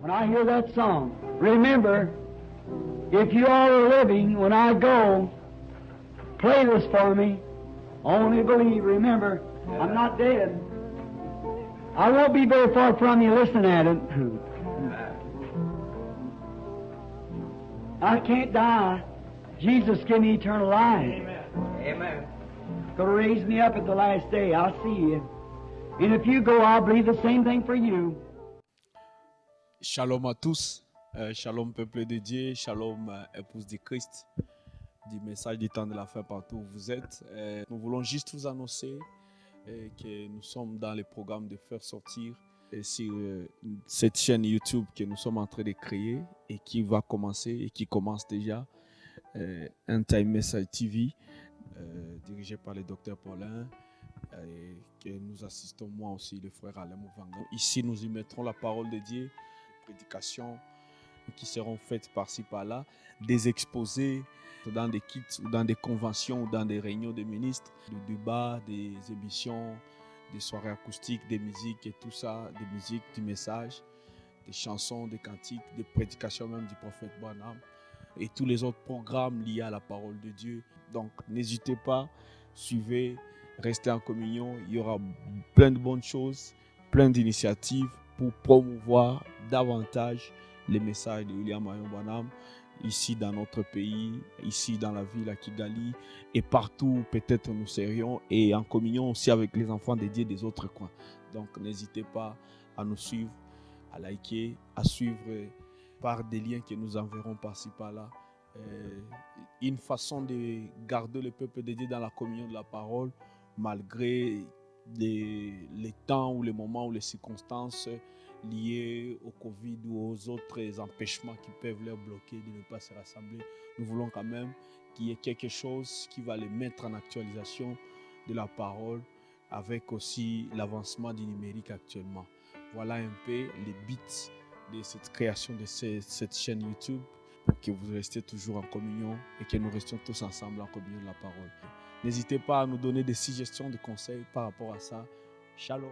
When I hear that song, remember, if you all are living, when I go, play this for me. Only believe. Remember, I'm not dead. I won't be very far from you listening at it. I can't die. Jesus give me eternal life. Amen. Going to raise me up at the last day. I'll see you. And if you go, I'll believe the same thing for you. Shalom à tous, shalom peuple de Dieu, shalom épouse de Christ, du message du temps de la fin partout où vous êtes. Nous voulons juste vous annoncer que nous sommes dans le programme de faire sortir sur cette chaîne YouTube que nous sommes en train de créer et qui va commencer et qui commence déjà, End Time Message TV, dirigé par le docteur Paulin. Que nous assistons, moi aussi, le frère Alain Mouvanga. Ici, nous y mettrons la parole de Dieu, prédications qui seront faites par-ci, par-là, des exposés dans des kits ou dans des conventions ou dans des réunions de ministres, des débats, des émissions, des soirées acoustiques, des musiques et tout ça, des musiques, du message, des chansons, des cantiques, des prédications même du prophète Branham et tous les autres programmes liés à la parole de Dieu. Donc, n'hésitez pas, suivez, restez en communion. Il y aura plein de bonnes choses, plein d'initiatives pour promouvoir davantage les messages de William Marion Branham ici dans notre pays, ici dans la ville à Kigali et partout où peut-être nous serions, et en communion aussi avec les enfants de Dieu des autres coins. Donc n'hésitez pas à nous suivre, à liker, à suivre par des liens que nous enverrons par-ci par-là. Une façon de garder le peuple de Dieu dans la communion de la parole malgré les temps ou les moments ou les circonstances liées au Covid ou aux autres empêchements qui peuvent leur bloquer de ne pas se rassembler. Nous voulons quand même qu'il y ait quelque chose qui va les mettre en actualisation de la parole avec aussi l'avancement du numérique actuellement. Voilà un peu les buts de cette création de cette chaîne YouTube pour que vous restiez toujours en communion et que nous restions tous ensemble en communion de la parole. N'hésitez pas à nous donner des suggestions, des conseils par rapport à ça. Shalom.